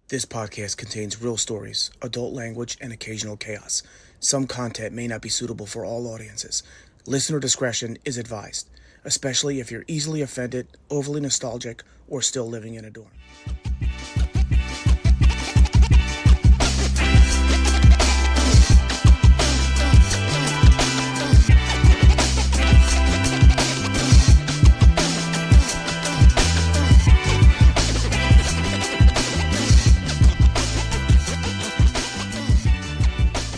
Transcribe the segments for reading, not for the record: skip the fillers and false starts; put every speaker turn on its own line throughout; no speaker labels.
This podcast contains real stories, adult language, and occasional chaos. Some content may not be suitable for all audiences. Listener discretion is advised, especially if you're easily offended, overly nostalgic, or still living in a dorm.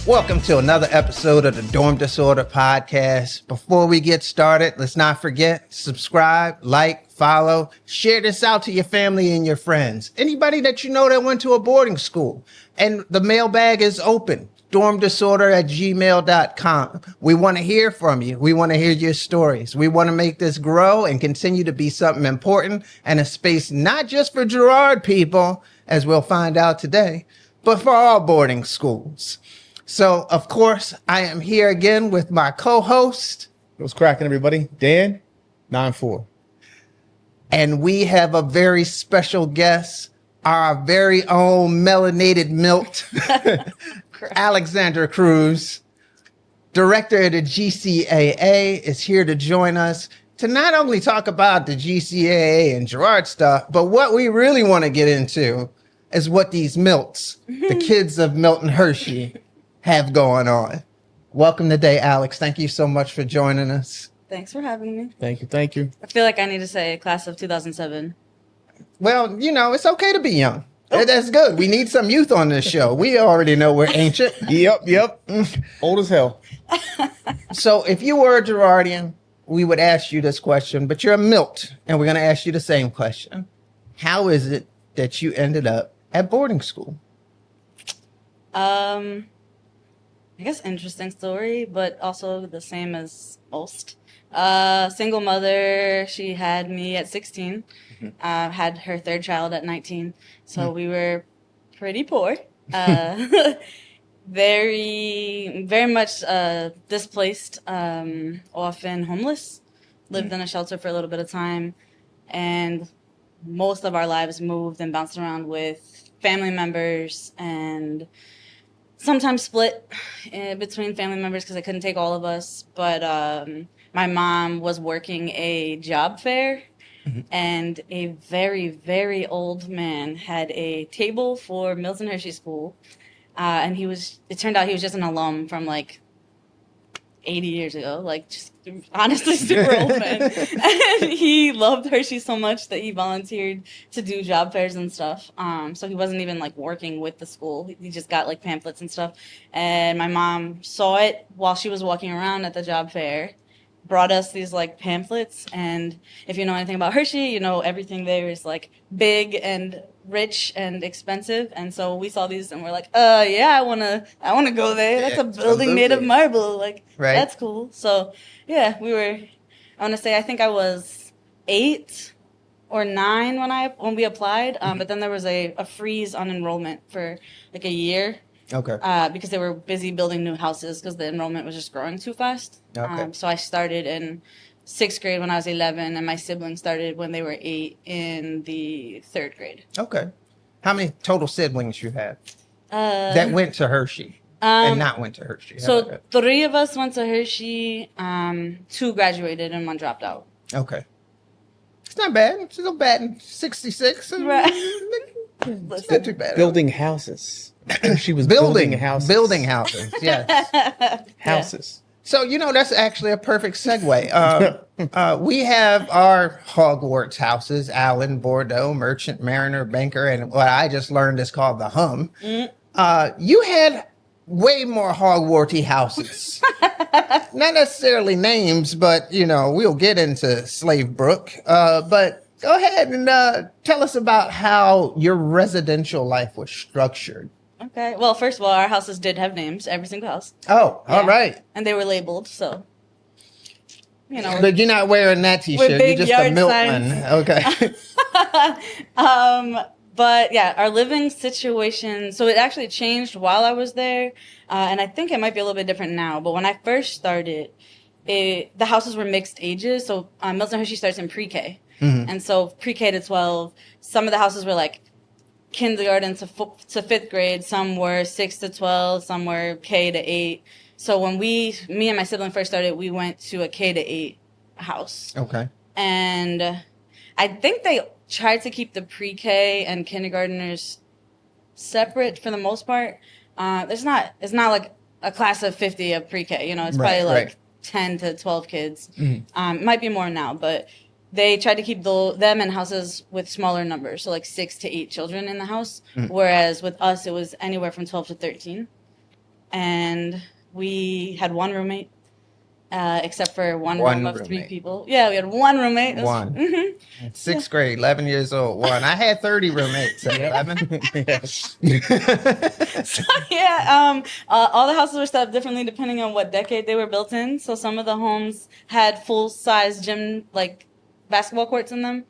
Welcome to another episode of the Dorm Disorder Podcast. Before we get started, let's not forget, subscribe, like, follow, share this out to your family and your friends. Anybody that you know that went to a boarding school. And the mailbag is open, dormdisorder@gmail.com. We want to hear from you. We want to hear your stories. We want to make this grow and continue to be something important and a space not just for Girard people, as we'll find out today, but for all boarding schools. So, of course, I am here again with my co-host.
What's cracking, everybody? Dan, 9-4.
And we have a very special guest, our very own melanated Milt, Alexandra Cruz, director of the GCAA, is here to join us to not only talk about the GCAA and Girard stuff, but what we really want to get into is what these Milts, the kids of Milton Hershey, have going on. Welcome today, Alex. Thank you so much for joining us.
Thanks for having me.
Thank you.
I feel like I need to say class of 2007.
Well, you know, it's okay to be young. That's good. We need some youth on this show. We already know we're ancient.
Yep. Old as hell.
So if you were a Girardian, we would ask you this question, but you're a Milt, and we're going to ask you the same question. How is it that you ended up at boarding school?
I guess interesting story, but also the same as most. Single mother, she had me at 16, had her third child at 19. So we were pretty poor, very much displaced, often homeless, lived in a shelter for a little bit of time, and most of our lives moved and bounced around with family members and sometimes split between family members because I couldn't take all of us. But my mom was working a job fair, and a very, very old man had a table for Milton Hershey School. And it turned out he was just an alum from like 80 years ago, like just honestly super old man. And he loved Hershey so much that he volunteered to do job fairs and stuff. So he wasn't even like working with the school. He just got like pamphlets and stuff. And my mom saw it while she was walking around at the job fair, brought us these like pamphlets. And if you know anything about Hershey, you know everything there is like big and rich and expensive. And so we saw these and we're like, yeah, I wanna go there. That's a building made of marble. Like, right. That's cool. So yeah, I want to say, I think I was 8 or 9 when we applied. But then there was a freeze on enrollment for like a year.
Okay.
Because they were busy building new houses because the enrollment was just growing too fast.
Okay.
So I started in 6th grade when I was 11, and my siblings started when they were 8 in the 3rd grade.
Okay. How many total siblings you have that went to Hershey and not went to Hershey?
So 3 of us went to Hershey, 2 graduated, and 1 dropped out.
Okay. It's not bad. It's still bad in 66.
Right.
It's not too bad.
Building houses. She was
building
houses.
Building houses, yes.
Houses.
So, you know, that's actually a perfect segue. We have our Hogwarts houses, Allen, Bordeaux, Merchant, Mariner, Banker, and what I just learned is called the Hum. You had way more Hogwarty houses. Not necessarily names, but, you know, we'll get into Slave Brook. But go ahead and tell us about how your residential life was structured.
Okay. Well, first of all, our houses did have names, every single house.
Oh, yeah. All right.
And they were labeled, so, you know.
But you're not wearing that T-shirt. You're just a milkman. Okay.
But yeah, our living situation, so it actually changed while I was there. And I think it might be a little bit different now. But when I first started, the houses were mixed ages. So Milton Hershey starts in pre-K. And so pre-K to 12, some of the houses were like kindergarten to fifth grade. Some were 6 to 12. Some were K to 8. So when me and my sibling first started, we went to a K to 8 house.
Okay.
And I think they tried to keep the pre-K and kindergartners separate for the most part. It's not like a class of 50 of pre-K. You know, it's probably like 10 to 12 kids. It might be more now, but they tried to keep them in houses with smaller numbers, so like 6 to 8 children in the house. Whereas with us, it was anywhere from 12 to 13. And we had one roommate, except for one room of 3 people. Yeah, we had one roommate.
One.
Mm-hmm.
Sixth grade, 11 years old. One. I had 30 roommates at 11.
So, yeah, all the houses were set up differently depending on what decade they were built in. So some of the homes had full-size gym, like basketball courts in them.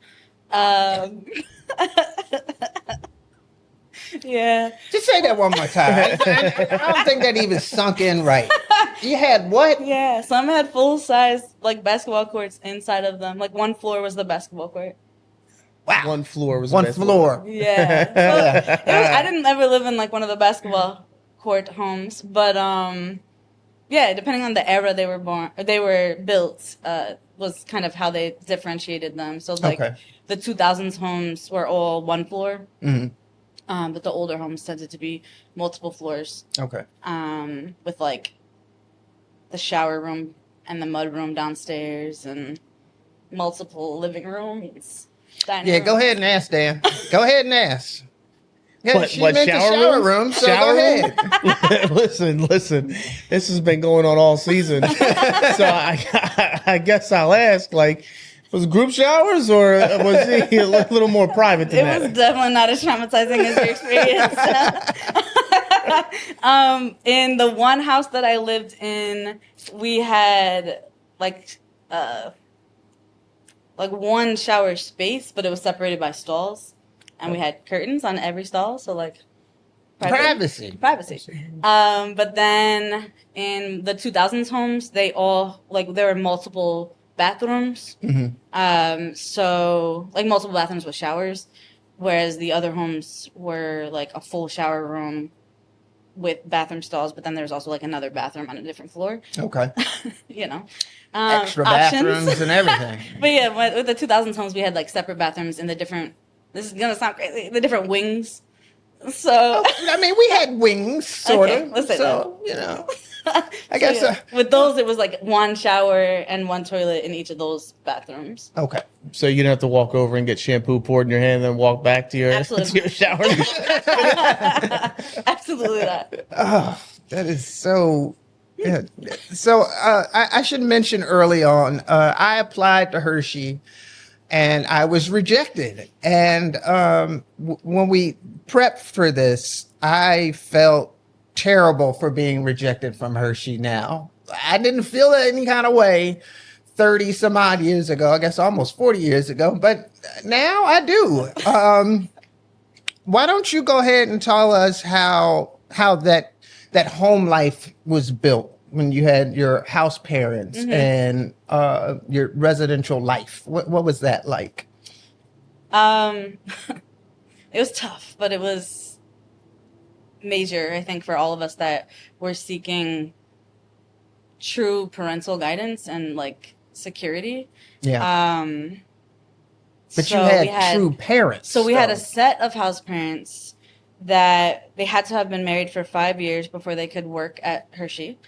Yeah.
Just say that one more time. I don't think that even sunk in right. You had what?
Yeah, some had full-size like basketball courts inside of them. Like one floor was the basketball court.
Wow.
One floor was
One floor.
Yeah. So I didn't ever live in like one of the basketball court homes, but yeah, depending on the era they were built, was kind of how they differentiated them. So like the 2000s homes were all one floor. But the older homes tended to be multiple floors. Okay. With like the shower room and the mud room downstairs and multiple living rooms.
Yeah, go ahead and ask, Dan. Go ahead and ask. Yeah,
What,
she meant the shower room, so
shower
go
room?
ahead.
Listen. This has been going on all season. So I guess I'll ask, like, was it group showers or was it a little more private than that?
It was definitely not as traumatizing as your experience. In the one house that I lived in, we had like one shower space, but it was separated by stalls, and we had curtains on every stall, so like privacy. But then in the 2000s homes, they all there were multiple bathrooms. So like multiple bathrooms with showers, whereas the other homes were like a full shower room with bathroom stalls, but then there's also like another bathroom on a different floor. Okay. You know,
extra
options.
bathrooms and everything.
But yeah, with the 2000s homes, we had like separate bathrooms in the different. This is gonna sound crazy. The different wings. So
I mean, we had wings, sort of.
Let's say
so
that.
You know, I guess
with those, it was like one shower and one toilet in each of those bathrooms.
Okay.
So you didn't have to walk over and get shampoo poured in your hand and then walk back to your, to your shower.
Absolutely not.
Oh, that is so. Yeah. So I should mention early on, I applied to Hershey and I was rejected. And when we prepped for this, I felt terrible for being rejected from Hershey now. I didn't feel any kind of way 30 some odd years ago, I guess almost 40 years ago, but now I do. Why don't you go ahead and tell us how that home life was built when you had your house parents and your residential life? What was that like?
It was tough, but it was major, I think, for all of us that were seeking true parental guidance and like security.
Yeah. But
so
you had true parents.
So we had a set of house parents that they had to have been married for 5 years before they could work at Hershey.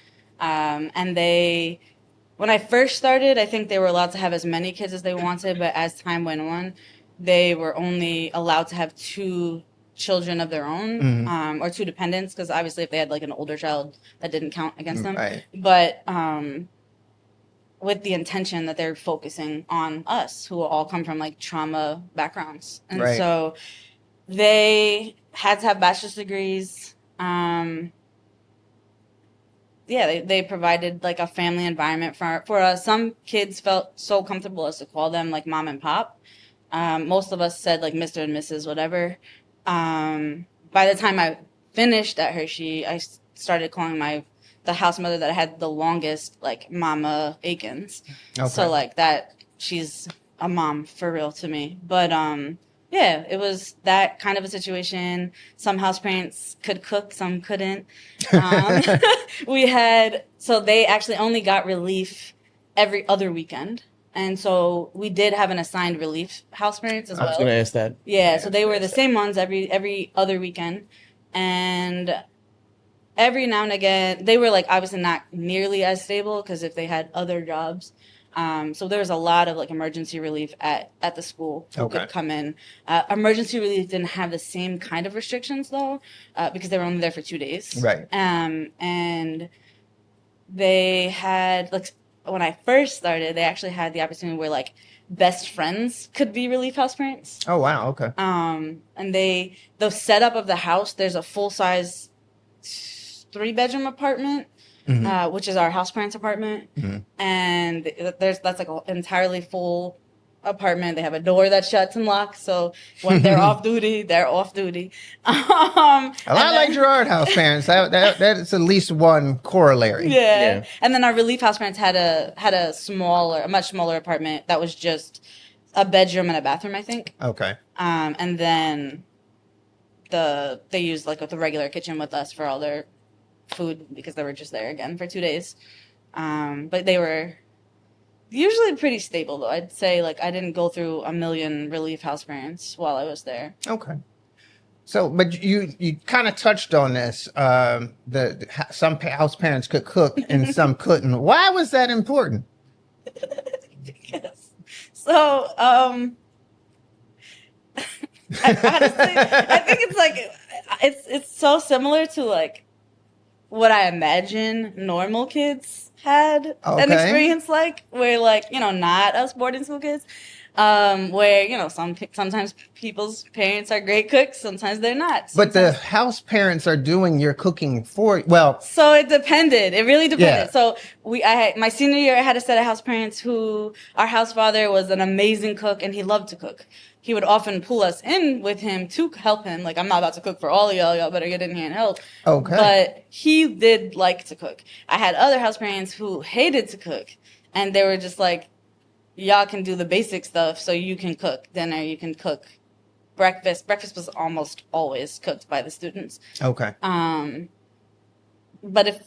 And when I first started, I think they were allowed to have as many kids as they wanted, but as time went on, they were only allowed to have 2 children of their own, or 2 dependents, because obviously if they had like an older child, that didn't count against them.
Right.
But with the intention that they're focusing on us, who all come from like trauma backgrounds. And so they had to have bachelor's degrees. They provided like a family environment for us. Some kids felt so comfortable as to call them like mom and pop. Most of us said like Mr. and Mrs. whatever. By the time I finished at Hershey, I started calling the house mother that I had the longest, like Mama Akins. Okay. So like that, she's a mom for real to me. But Yeah, it was that kind of a situation. Some house parents could cook, some couldn't. Um, so they actually only got relief every other weekend. And so we did have an assigned relief house parents as
I
well.
was going to ask that.
Yeah, so they were the same ones every other weekend. And every now and again, they were like obviously not nearly as stable because if they had other jobs. So there was a lot of like emergency relief at the school who
Okay.
could come in. Emergency relief didn't have the same kind of restrictions though, because they were only there for 2 days.
Right.
And they had like when I first started, they actually had the opportunity where like best friends could be relief house parents.
Oh, wow. Okay.
And the setup of the house, there's a full size 3-bedroom apartment. Which is our house parents' apartment, and that's like an entirely full apartment. They have a door that shuts and locks, so when they're off duty, they're off duty.
A lot like Gerard house parents. That is at least one corollary.
Yeah. And then our relief house parents had a much smaller apartment that was just a bedroom and a bathroom, I think.
Okay.
And then they used like the regular kitchen with us for all their food because they were just there again for 2 days. But they were usually pretty stable though. I'd say like I didn't go through a million relief house parents while I was there.
Okay. So, but you kind of touched on this. Some house parents could cook and some couldn't. Why was that important?
Yes. So, honestly, I think it's like it's so similar to like what I imagine normal kids had an experience like, where like not us boarding school kids, where sometimes people's parents are great cooks, sometimes they're not.
But the house parents are doing your cooking for
So it depended. It really depended.
Yeah.
So my senior year, I had a set of house parents who our house father was an amazing cook and he loved to cook. He would often pull us in with him to help him. Like, I'm not about to cook for all of y'all. Y'all better get in here and help.
Okay.
But he did like to cook. I had other house parents who hated to cook. And they were just like, y'all can do the basic stuff so you can cook dinner, you can cook breakfast. Breakfast was almost always cooked by the students.
Okay.
But if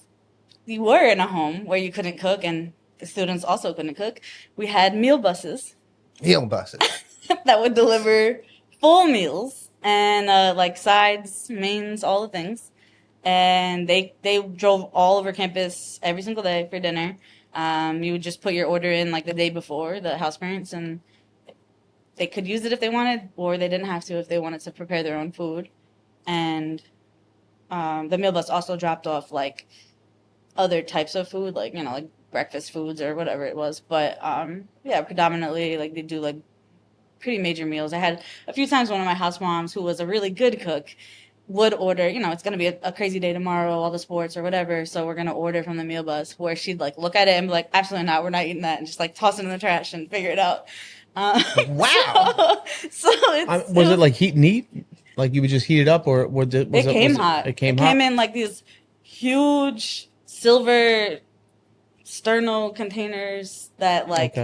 you were in a home where you couldn't cook and the students also couldn't cook, we had meal buses.
Meal buses.
That would deliver full meals and like sides, mains, all the things. And they drove all over campus every single day for dinner. You would just put your order in like the day before, the house parents, and they could use it if they wanted, or they didn't have to if they wanted to prepare their own food. And the meal bus also dropped off like other types of food, like like breakfast foods or whatever it was. But yeah, predominantly like they do like pretty major meals. I had a few times one of my house moms who was a really good cook would order, it's going to be a crazy day tomorrow, all the sports or whatever, so we're going to order from the meal bus, where she'd like look at it and be like, absolutely not, we're not eating that, and just like toss it in the trash and figure it out.
Wow.
So
Was it like heat and eat? Like you would just heat it up, or
it came hot.
It came
in like these huge silver sternal containers that like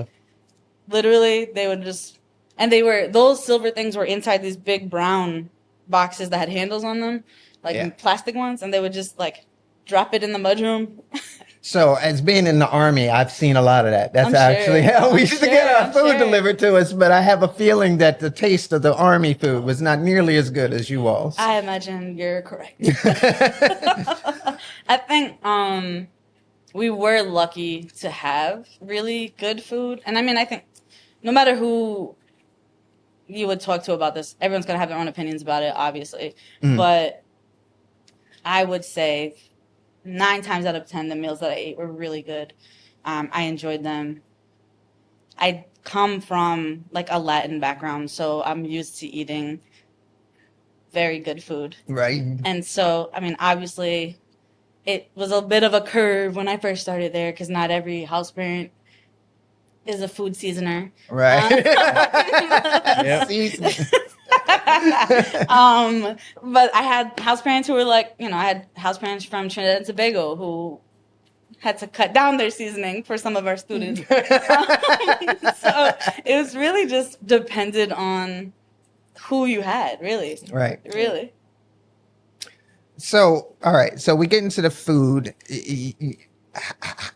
literally they would just, and those silver things were inside these big brown boxes that had handles on them, like plastic ones, and they would just like drop it in the mudroom.
So, as being in the Army, I've seen a lot of that. That's actually how we used to get our food delivered to us, but I have a feeling that the taste of the Army food was not nearly as good as you all's.
I imagine you're correct. I think we were lucky to have really good food. And I mean, I think no matter who you would talk to about this, everyone's going to have their own opinions about it, obviously. But I would say 9 times out of 10, the meals that I ate were really good. I enjoyed them. I come from like a Latin background, so I'm used to eating very good food.
Right.
And so, I mean, obviously, it was a bit of a curve when I first started there because not every house parent is a food seasoner.
Right.
But I had house parents who were like, I had house parents from Trinidad and Tobago who had to cut down their seasoning for some of our students. So it was really just depended on who you had, really.
Right.
Really.
So, all right. So we get into the food.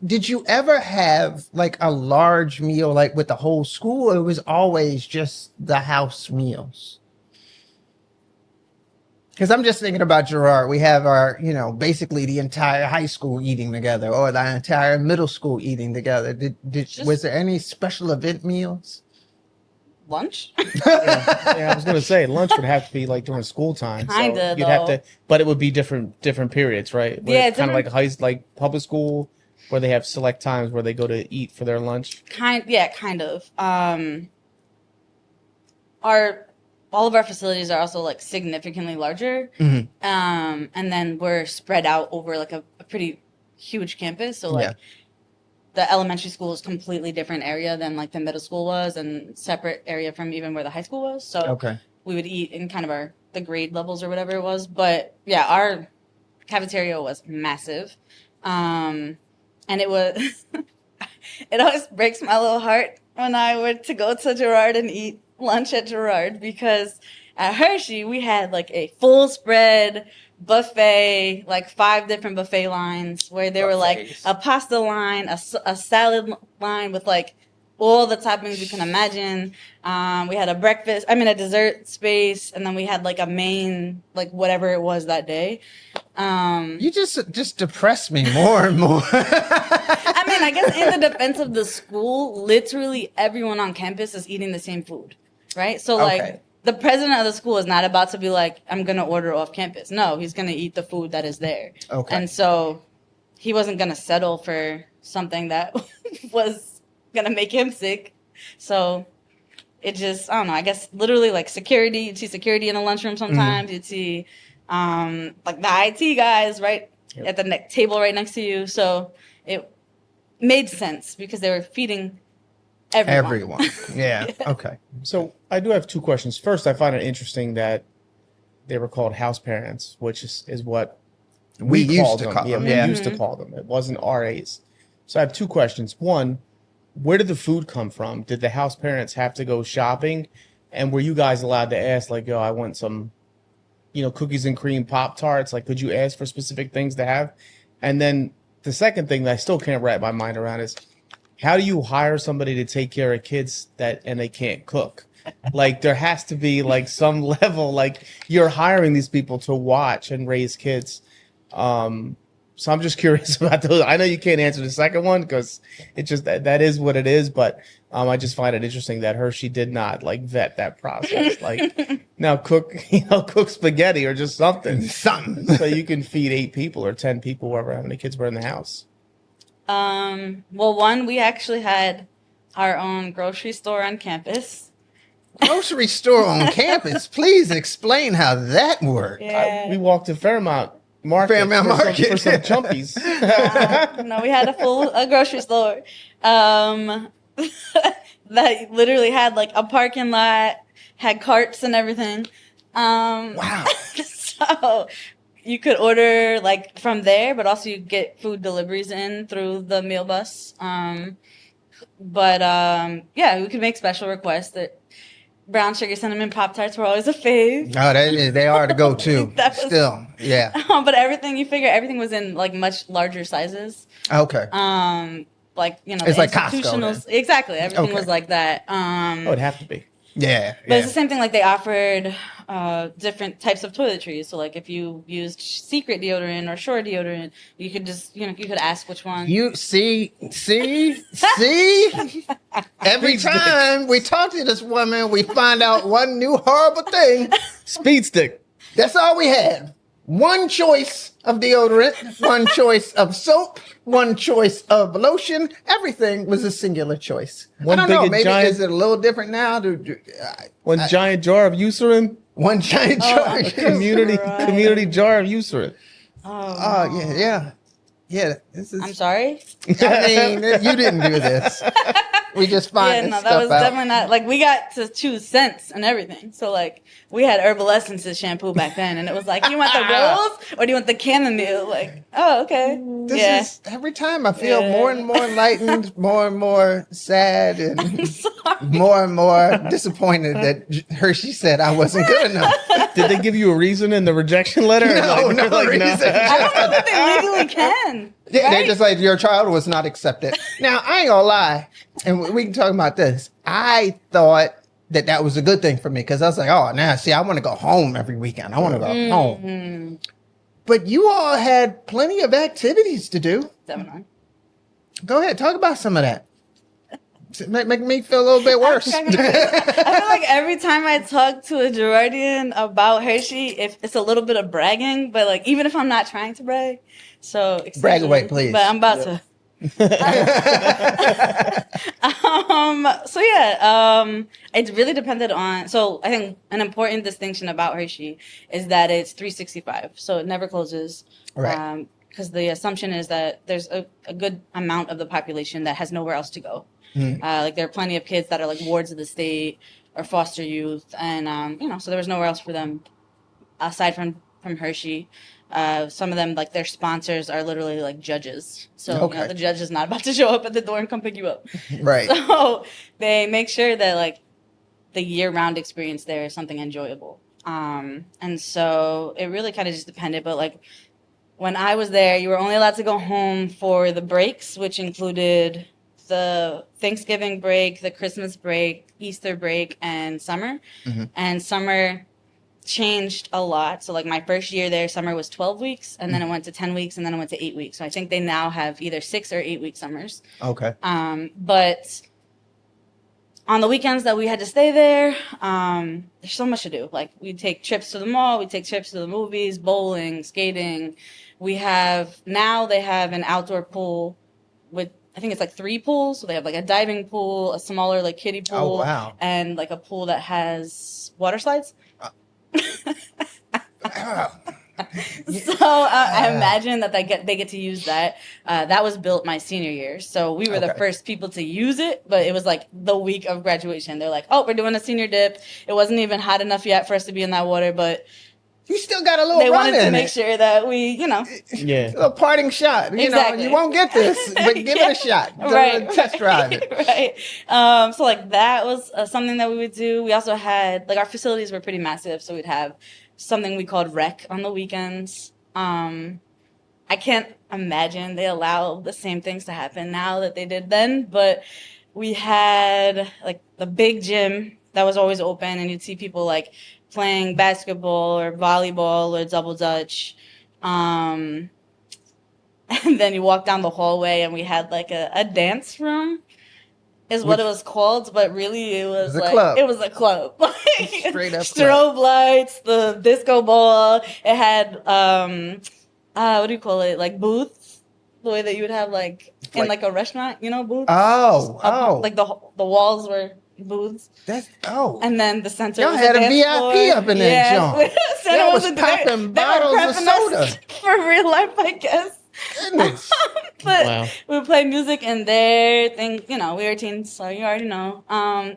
Did you ever have like a large meal, like with the whole school, or it was always just the house meals? Because I'm just thinking about Gerard. We have our, basically the entire high school eating together, or the entire middle school eating together. Was there any special event meals?
Lunch?
Yeah, I was gonna say lunch would have to be like during school time.
Kinda,
You'd have
though.
to, but it would be different periods, right?
Yeah,
kind of like public school, where they have select times where they go to eat for their lunch.
Kind of. All of our facilities are also like significantly larger,
Mhm.
and then we're spread out over like a pretty huge campus. So like
Yeah.
the elementary school is completely different area than like the middle school was, and separate area from even where the high school was. So
Okay.
we would eat in kind of the grade levels or whatever it was. But yeah, our cafeteria was massive, and it was. It always breaks my little heart when I were to go to Gerard and eat lunch at Gerard, because at Hershey we had like a full spread buffet, like 5 different buffet lines, where there were like
Buffets.
a pasta line, a salad line with like all the toppings you can imagine. We had a dessert space, and then we had like a main, like whatever it was that day.
You just depress me more and more.
I mean, I guess in the defense of the school, literally everyone on campus is eating the same food, right? So, like,
Okay.
the president of the school is not about to be like, I'm going to order off campus. No, he's going to eat the food that is there.
Okay.
And so he wasn't going to settle for something that was going to make him sick. So it just, I don't know, I guess literally like security, you'd see security in the lunchroom sometimes. You'd see like the IT guys right at the table right next to you. So it made sense because they were feeding everyone.
Yeah. Okay.
So I do have 2 questions. First, I find it interesting that they were called house parents, which is what
We used
called
to
them.
call
Yeah,
them.
we
Yeah.
used to call them. It wasn't RAs. So I have 2 questions. One, where did the food come from? Did the house parents have to go shopping? And were you guys allowed to ask, like, yo, I want some, cookies and cream Pop-Tarts? Like, could you ask for specific things to have? And then the second thing that I still can't wrap my mind around is, how do you hire somebody to take care of kids and they can't cook? Like, there has to be like some level, like you're hiring these people to watch and raise kids. So I'm just curious about those. I know you can't answer the second one because it's just that is what it is. But I just find it interesting that Hershey did not like vet that process. Like, now cook spaghetti or just something so you can feed 8 people or 10 people, whoever how many kids were in the house.
Well, we actually had our own grocery store on campus.
Grocery store on campus. Please explain how that worked.
We walked to Fairmount Market for some chumpies.
No, we had a grocery store that literally had like a parking lot, had carts and everything.
Wow.
So you could order like from there, but also you get food deliveries in through the meal bus. Yeah, we could make special requests. That brown sugar cinnamon Pop-Tarts were always a fave.
Oh, they are to go to.
That was-
Still, yeah.
But everything was in like much larger sizes.
Okay.
Like,
It's like Costco,
institutional.
then.
Exactly. Everything
Okay.
was like that.
It'd have to be.
Yeah.
But it's the same thing. Like they offered different types of toiletries. So like if you used Secret deodorant or Shore deodorant, you could just you could ask which one.
You see. Every time we talk to this woman, we find out one new horrible thing.
Speed stick.
That's all we had. One choice of deodorant, one choice of soap, one choice of lotion. Everything was a singular choice.
One
I don't know.
big
Maybe
giant-
is it a little different now?
One giant jar of Eucerin.
One giant jar.
Community jar of Eucerin.
Oh, yeah. This is.
I'm sorry.
I mean, you didn't do this. We just find
Yeah,
this
no,
stuff
that was
out.
definitely not like we got to choose scents and everything. So like we had Herbal Essences shampoo back then, and it was like, you want the rose or do you want the chamomile? Like, oh, okay.
This
Yeah.
is every time I feel
Yeah.
more and more enlightened, more and more sad, and
Sorry.
more and more disappointed that Hershey said I wasn't good enough.
Did they give you a reason in the rejection letter?
No, no reason.
I don't know that they legally can.
Yeah, they're
right?
just like, your child was not accepted. Now, I ain't gonna lie, and we can talk about this. I thought that was a good thing for me because I was like, oh, now, see, I want to go home every weekend. I want to go home. But you all had plenty of activities to do.
Definitely.
Go ahead, talk about some of that. Make me feel a little bit worse.
I feel like every time I talk to a Gerardian about Hershey, if it's a little bit of bragging, but like even if I'm not trying to brag, so
Brag away, please.
But I'm about to. So yeah, it really depended on. So I think an important distinction about Hershey is that it's 365, so it never closes.
Right.
Because the assumption is that there's a good amount of the population that has nowhere else to go. Like there are plenty of kids that are like wards of the state or foster youth, and so there was nowhere else for them aside from Hershey. Some of them, like their sponsors, are literally like judges. So
Okay.
the judge is not about to show up at the door and come pick you up.
Right.
So they make sure that like the year-round experience there is something enjoyable. And so it really kind of just depended. But like when I was there, you were only allowed to go home for the breaks, which included the Thanksgiving break, the Christmas break, Easter break, and summer. And summer changed a lot. So like my first year there, summer was 12 weeks, and then it went to 10 weeks, and then it went to 8 weeks. So I think they now have either 6 or 8 week summers.
Okay.
But on the weekends that we had to stay there, there's so much to do. Like we'd take trips to the mall, we'd take trips to the movies, bowling, skating. They have an outdoor pool with, I think it's like 3 pools. So they have like a diving pool, a smaller like kiddie pool,
Oh, wow.
and like a pool that has water slides. So I imagine that they get to use that. That was built my senior year, so we were the
Okay.
first people to use it. But it was like the week of graduation. They're like, "Oh, we're doing a senior dip." It wasn't even hot enough yet for us to be in that water, but
You still got a little
they
run
wanted to
in
make
it.
sure that we,
Yeah.
A parting shot. You
Exactly.
know, you won't get this, but give it a shot.
Right.
Test drive it.
Right. So like that was something that we would do. We also had like our facilities were pretty massive, so we'd have something we called rec on the weekends. I can't imagine they allow the same things to happen now that they did then, but we had like the big gym that was always open, and you'd see people like playing basketball or volleyball or double dutch. And then you walk down the hallway, and we had like a dance room is what it was called, but really it was
a
like
club.
it was a club.
Straight up
strobe lights, the disco ball. It had what do you call it? Like booths, the way that you would have like in like a restaurant, booths.
Oh.
Like the walls were booths, and then the center.
Y'all
was
had a
dance
VIP
floor.
up in that joint.
Center
Y'all was
wasn't-
popping
they were
bottles of
prepping us
soda.
for real life, I guess.
Goodness.
But
Wow.
we would play music in there. We were teens, so you already know.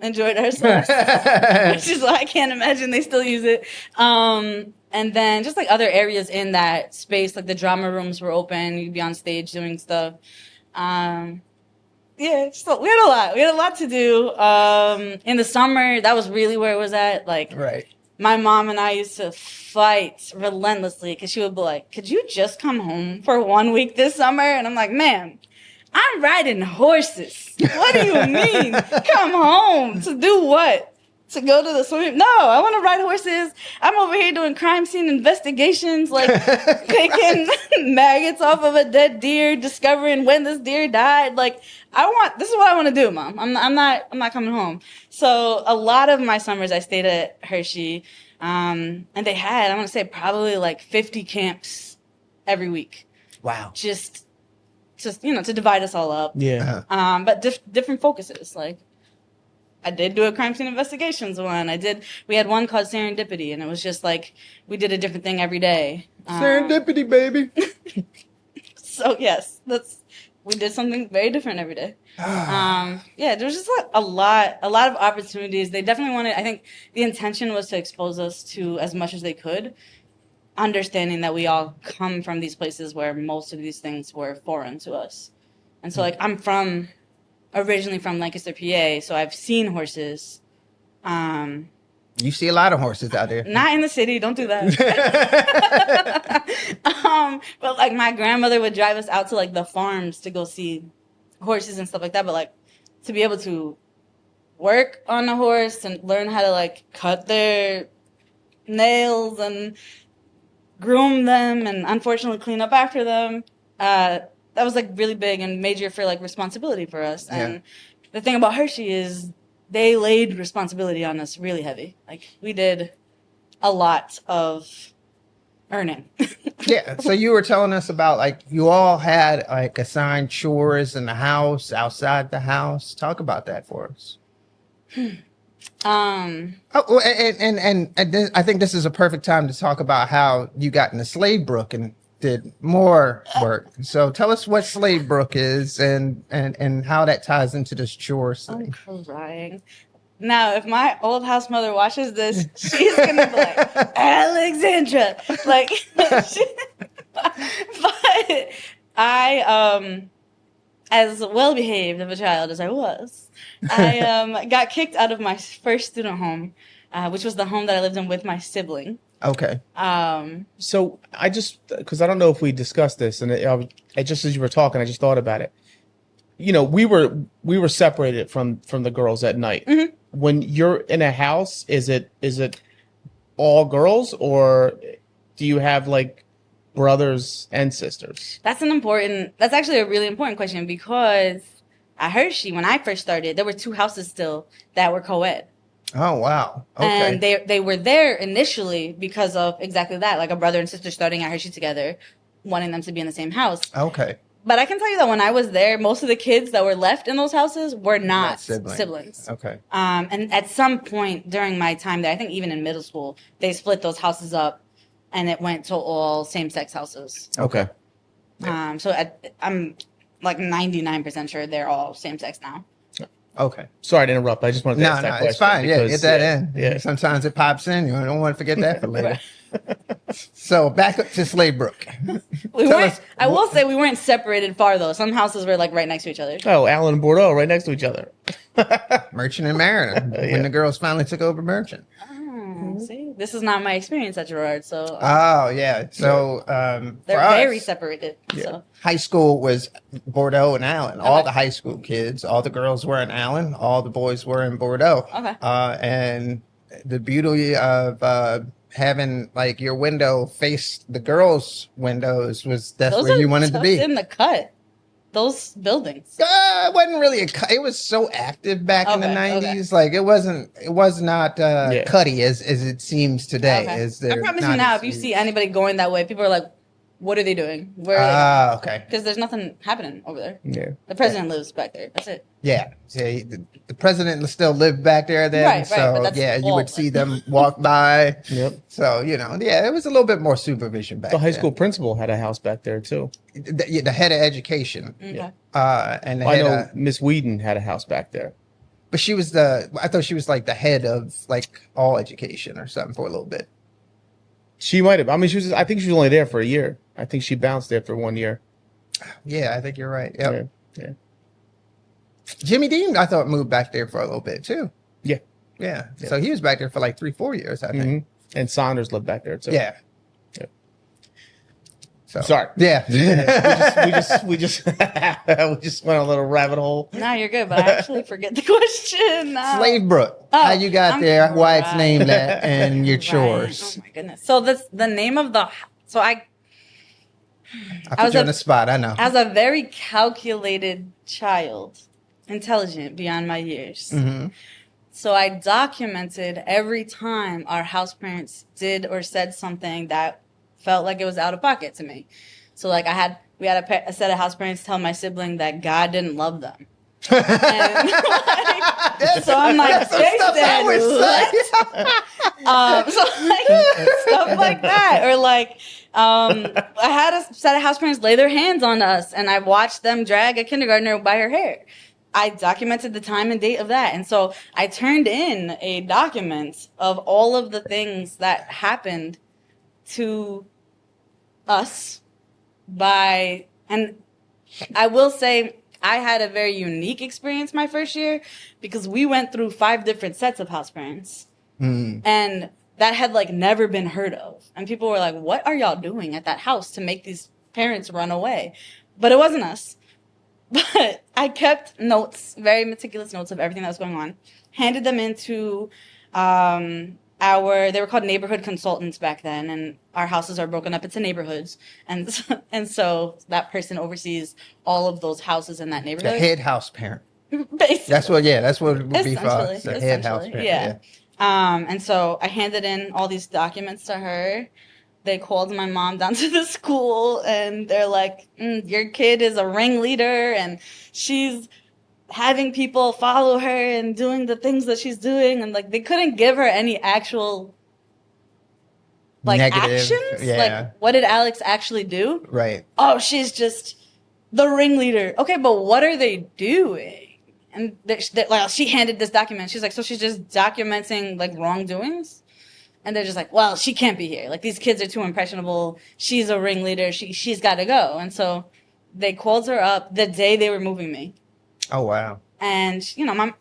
Enjoyed ourselves, which is why I can't imagine they still use it. And then just like other areas in that space, like the drama rooms were open. You'd be on stage doing stuff. Yeah, so we had a lot. We had a lot to do. In the summer, that was really where it was at. Like,
Right.
my mom and I used to fight relentlessly because she would be like, "Could you just come home for 1 week this summer?" And I'm like, "Ma'am, I'm riding horses. What do you mean? Come home to do what? To go to the swimming? No, I want to ride horses. I'm over here doing crime scene investigations, like picking maggots off of a dead deer, discovering when this deer died. Like, this is what I want to do, Mom. I'm not coming home." So a lot of my summers I stayed at Hershey, and they had, I want to say, probably like 50 camps every week.
Wow.
Just to divide us all up.
Yeah.
But different focuses. Like, I did do a crime scene investigations one. We had one called Serendipity, and it was just like we did a different thing every day.
Serendipity, baby.
So yes, we did something very different every day. Yeah, there was just a lot of opportunities. They definitely wanted. I think the intention was to expose us to as much as they could. understanding that we all come from these places where most of these things were foreign to us. And so, like, I'm originally from Lancaster, PA, so I've seen horses.
You see a lot of horses out there.
Not in the city, don't do that. But like my grandmother would drive us out to like the farms to go see horses and stuff like that. But like to be able to work on a horse and learn how to like cut their nails and groom them and unfortunately clean up after them, that was like really big and major for like responsibility for us. And the thing about Hershey is they laid responsibility on us really heavy. Like we did a lot of earning.
Yeah. So you were telling us about like you all had like assigned chores in the house, outside the house. Talk about that for us. Oh, and this, I think this is a perfect time to talk about how you got into Slave Brook and did more work. So tell us what Slave Brook is and how that ties into this chores thing.
I'm crying. Now, if my old house mother watches this, she's gonna be like, Alexandra, like, but I, as well behaved of a child as I was, I got kicked out of my first student home, which was the home that I lived in with my sibling.
Okay.
So I just, because I don't know if we discussed this, and it just as you were talking, I just thought about it. You know, we were separated from the girls at night. Mm-hmm. When you're in a house, is it all girls, or do you have like brothers and sisters?
That's actually a really important question, because at Hershey, when I first started, there were 2 houses still that were co-ed.
Oh, wow. Okay.
And they were there initially because of exactly that, like a brother and sister starting at Hershey together, wanting them to be in the same house.
Okay.
But I can tell you that when I was there, most of the kids that were left in those houses were not siblings.
Okay.
And at some point during my time there, I think even in middle school, they split those houses up and it went to all same-sex houses.
Okay.
So I'm like 99% sure they're all same-sex now.
Okay.
Sorry to interrupt. I just wanted to ask that question.
No, it's fine.
Because,
get that in.
Yeah.
Sometimes it pops in. You don't want to forget that for later. So back up to Slave Brook.
I will say we weren't separated far, though. Some houses were like right next to each other.
Oh, Allen and Bordeaux right next to each other.
Merchant and Mariner. When the girls finally took over Merchant.
See, this is not my experience at Girard, so.
Oh yeah, so
they're very separated.
Yeah.
So.
High school was Bordeaux and Allen. All the high school kids, all the girls were in Allen, all the boys were in Bordeaux.
Okay.
And the beauty of having like your window face the girls' windows was that's
Those
where you wanted to be.
In the cut, those buildings.
It wasn't really it was so active back in the 90s. Like it was not cutty as it seems today.
Okay. I promise you now, if you see anybody going that way, people are like, what are they doing? Where?
Okay.
Because there's nothing happening over there.
Yeah.
The president lives back there. That's it.
Yeah. See, the president still lived back there then.
Right,
so
but that's
you would see them walk by.
Yep.
So, it was a little bit more supervision back
The high
then.
school principal had a house back there too.
The head of education.
Okay.
And the
I
head
know
of,
Miss Whedon had a house back there.
but I thought she was like the head of like all education or something for a little bit.
She might have. I mean, I think she was only there for a year. I think she bounced there for 1 year.
Yeah, I think you're right. Yep.
Yeah.
Jimmy Dean, I thought moved back there for a little bit too.
Yeah.
Yeah. So he was back there for like 3-4 years, I think.
Mm-hmm. And Saunders lived back there too.
Yeah.
Yeah.
So
Sorry.
Yeah.
we just went a little rabbit hole.
No, you're good, but I actually forget the question.
Slave Brook. How you got there, why it's named that, and your chores.
Oh my goodness. So the name of the I
put you on the spot, I know.
As a very calculated child, intelligent beyond my years.
Mm-hmm.
So I documented every time our house parents did or said something that felt like it was out of pocket to me. So like we had a set of house parents tell my sibling that God didn't love them. And, so I'm like, they said, so like stuff like that, or like I had a set of house parents lay their hands on us, and I watched them drag a kindergartner by her hair. I documented the time and date of that, and so I turned in a document of all of the things that happened to us and I will say I had a very unique experience my first year because we went through 5 different sets of house parents. And that had like never been heard of. And people were like, what are y'all doing at that house to make these parents run away? But it wasn't us. But I kept notes, very meticulous notes of everything that was going on, handed them into they were called neighborhood consultants back then, and our houses are broken up into neighborhoods. And so that person oversees all of those houses in that
The
neighborhood.
head house parent.
Basically.
That's what it would be for us. The head house
Essentially,
parent.
yeah. And so I handed in all these documents to her. They called my mom down to the school, and they're like, your kid is a ringleader, and she's having people follow her and doing the things that she's doing. And like, they couldn't give her any actual like
Negative,
actions.
yeah.
Like, what did Alex actually do?
Right.
Oh, she's just the ringleader. Okay, but what are they doing? And well, she handed this document. She's like, so she's just documenting like wrongdoings? And they're just like, well, she can't be here. Like, these kids are too impressionable. She's a ringleader. She's got to go. And so they called her up the day they were moving me.
Oh, wow.
And, you know, my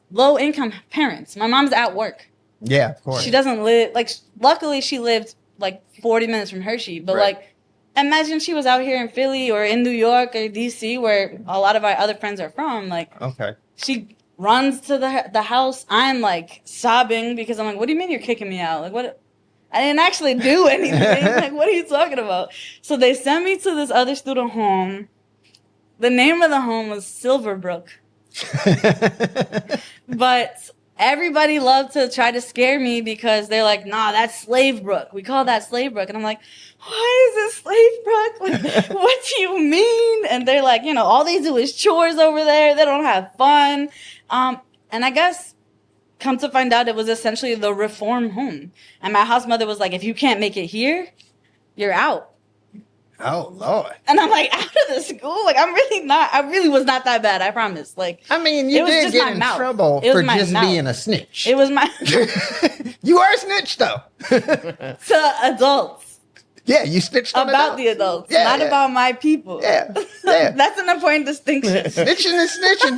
low income parents, my mom's at work.
Yeah, of course.
She doesn't live, like, luckily she lived like 40 minutes from Hershey. But
Right.
like, imagine she was out here in Philly or in New York or DC where a lot of our other friends are from. Like,
Okay.
she runs to the house. I'm like sobbing because I'm like, what do you mean you're kicking me out? Like, what? I didn't actually do anything. Like, what are you talking about? So they sent me to this other student home. The name of the home was Silverbrook. But everybody loved to try to scare me because they're like, nah, that's Slavebrook. We call that Slavebrook. And I'm like, why is it Slavebrook? Like, what do you mean? And they're like, you know, all they do is chores over there. They don't have fun. And I guess, come to find out, it was essentially the reform home. And my house mother was like, if you can't make it here, you're out.
Oh, Lord.
And I'm like, out of the school? Like, I really was not that bad, I promise. Like,
I mean,
it
you
was
did
just
get
my
in
mouth.
trouble
It was
for
my
just
mouth.
being a snitch.
it was my,
You are a snitch, though.
to adults,
Yeah, you snitched on
about the adults,
Yeah,
not
yeah.
about my people.
Yeah, yeah.
That's an important distinction.
Snitching is snitching.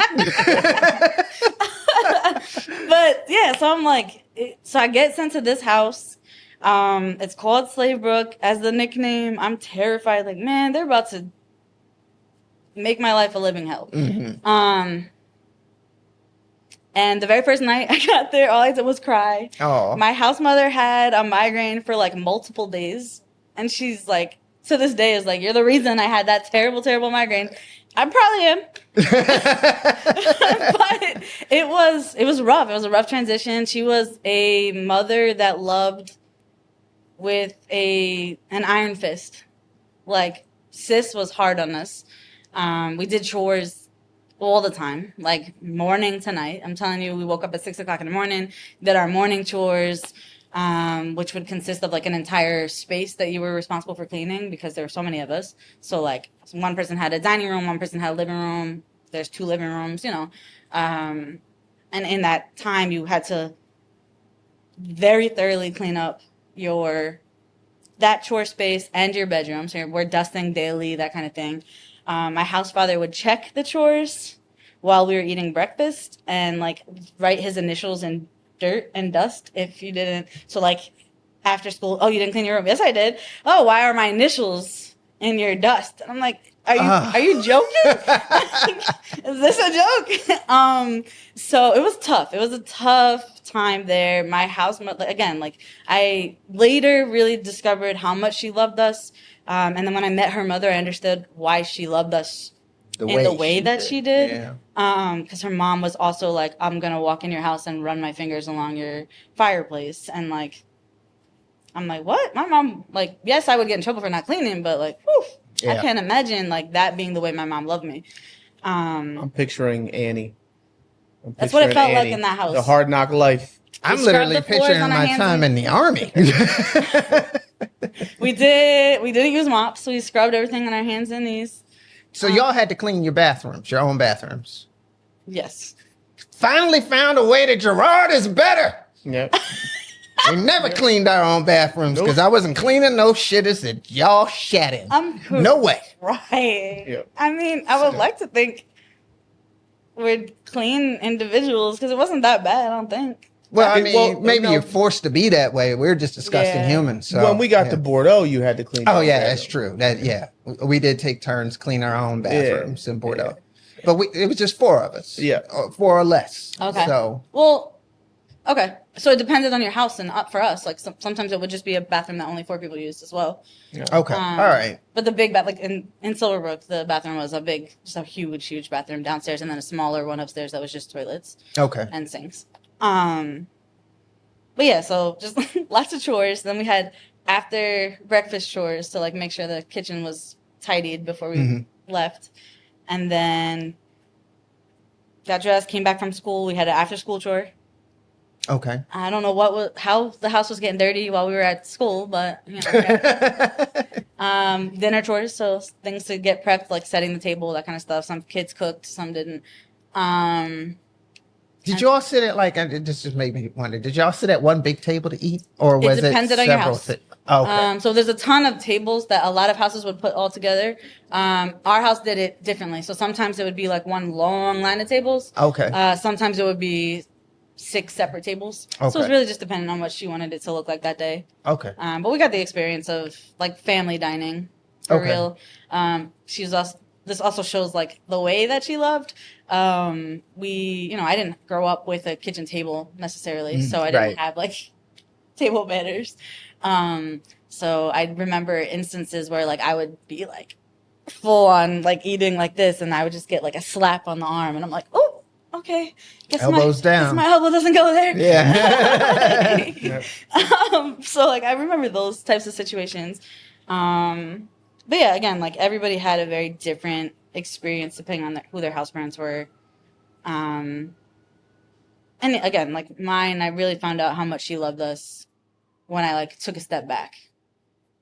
But yeah, so I'm like, so I get sent to this house. It's called Slavebrook as the nickname. I'm terrified. Like, man, they're about to make my life a living hell.
Mm-hmm.
And the very first night I got there, all I did was cry.
Oh.
My house mother had a migraine for like multiple days. And she's like, to this day, is like, you're the reason I had that terrible, terrible migraine. I probably am. But it was rough. It was a rough transition. She was a mother that loved with an iron fist. Like, sis was hard on us. We did chores all the time, like morning to night. I'm telling you, we woke up at 6 o'clock in the morning, did our morning chores, which would consist of like an entire space that you were responsible for cleaning because there were so many of us. So like one person had a dining room, one person had a living room. There's 2 living rooms, you know. And in that time, you had to very thoroughly clean up that chore space and your bedroom. So we're dusting daily, that kind of thing. My house father would check the chores while we were eating breakfast and like write his initials in dirt and dust if you didn't. So like after school, oh, you didn't clean your room? Yes, I did. Oh, why are my initials in your dust? And I'm like, are you joking? Is this a joke? So it was tough. It was a tough time there. My house, again, like I later really discovered how much she loved us. And then when I met her mother, I understood why she loved us the way that she did.
Yeah.
Because her mom was also like, I'm going to walk in your house and run my fingers along your fireplace. And like, I'm like, what? My mom, like, yes, I would get in trouble for not cleaning, but like, whew,
Yeah.
I can't imagine like that being the way my mom loved me.
I'm picturing Annie.
That's what it felt like in that house.
The hard knock life.
I'm
We
literally
scrubbed the floors
picturing
on our
my
hands
time
and-
in the army.
We didn't use mops. We scrubbed everything on our hands and knees.
So y'all had to clean your bathrooms, your own bathrooms.
Yes.
Finally found a way that Gerard is better.
Yep.
We never cleaned our own bathrooms because I wasn't cleaning no shitters that y'all shat in. No way.
Right.
Yeah.
I mean, I would like to think we're clean individuals because it wasn't that bad, I don't think.
Well, I mean,
Well,
maybe
no.
you're forced to be that way. We're just disgusting
Yeah.
humans. So
When we got
yeah.
to Bordeaux, you had to clean.
Oh
your
yeah,
bathroom.
that's true. We did take turns clean our own bathrooms in Bordeaux, but it was just 4 of us.
Yeah.
4 or less.
Okay.
So
Well, okay. So it depended on your house, and for us, like sometimes it would just be a bathroom that only 4 people used as well.
okay, all right.
But the big bath, like in Silverbrook, the bathroom was just a huge bathroom downstairs, and then a smaller one upstairs that was just toilets
Okay.
and sinks. But yeah, so just lots of chores. Then we had after breakfast chores to like make sure the kitchen was tidied before we left, and then got dressed, came back from school. We had an after school chore.
Okay.
I don't know how the house was getting dirty while we were at school, but you know, dinner chores, so things to get prepped, like setting the table, that kind of stuff. Some kids cooked, some didn't.
Did y'all sit at this just made me wonder? Did y'all sit at one big table to eat, or was it
depended on your
several?
house.
Okay.
So there's a ton of tables that a lot of houses would put all together. Our house did it differently. So sometimes it would be like one long line of tables.
Okay.
Sometimes it would be 6 separate tables. So
Okay.
it's really just depending on what she wanted it to look like that day.
Okay.
But we got the experience of like family dining for
Okay.
real. This also shows like the way that she loved. I didn't grow up with a kitchen table necessarily, so I didn't
right.
have like table manners. So I remember instances where like I would be like full on like eating like this, and I would just get like a slap on the arm, and I'm like, oh, okay,
Elbows down.
Guess my elbow doesn't go there.
Yeah.
So like I remember those types of situations. But yeah, again, like everybody had a very different experience depending on who their house parents were. And again, like mine, I really found out how much she loved us when I like took a step back.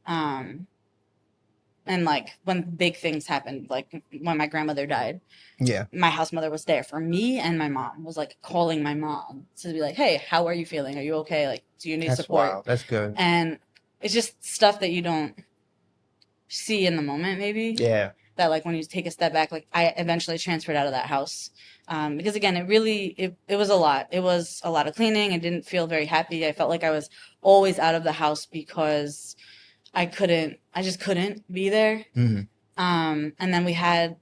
And like when big things happened, like when my grandmother died,
Yeah.
my house mother was there for me, and my mom was like calling my mom to be like, hey, how are you feeling? Are you okay? Like, do you need
That's
support?
wild. That's good.
And it's just stuff that you don't see in the moment, maybe.
Yeah.
That like when you take a step back, like I eventually transferred out of that house. Because again, it was a lot. It was a lot of cleaning. I didn't feel very happy. I felt like I was always out of the house because I just couldn't be there.
Mm-hmm.
And then we had,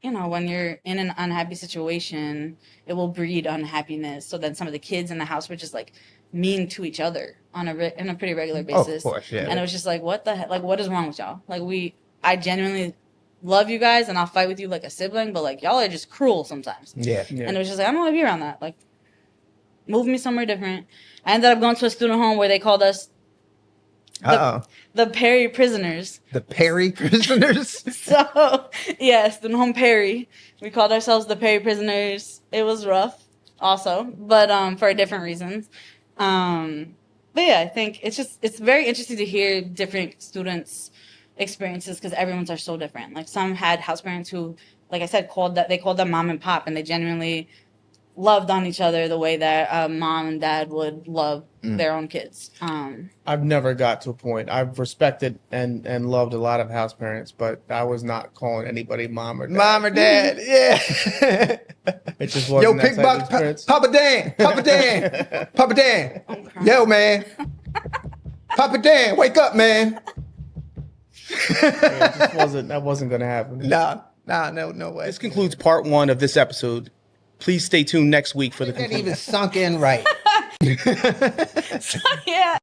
when you're in an unhappy situation, it will breed unhappiness. So then some of the kids in the house were just like mean to each other in a pretty regular basis.
Oh, of course, yeah.
And it was just like, what the heck? Like, what is wrong with y'all? Like, I genuinely love you guys, and I'll fight with you like a sibling, but like y'all are just cruel sometimes.
Yeah.
And it was just like, I don't want to be around that. Like, move me somewhere different. I ended up going to a student home where they called us the Perry prisoners.
The Perry prisoners?
So, yeah, student home Perry. We called ourselves the Perry prisoners. It was rough also, but for different reasons. But yeah, I think it's very interesting to hear different students' experiences because everyone's are so different. Like some had house parents who, like I said, they called them mom and pop, and they genuinely loved on each other the way that mom and dad would love their own kids.
I've never got to a point. I've respected and loved a lot of house parents, but I was not calling anybody mom or dad.
Mom or dad, yeah.
It just wasn't that
Pig
type of
Buck,
experience.
Papa Dan, Papa Dan, Papa Dan. Yo, man. Papa Dan, wake up, man.
That wasn't going to happen.
No way.
This concludes part 1 of this episode. Please stay tuned next week for the
That
conclusion.
even sunk in right.
So, yeah,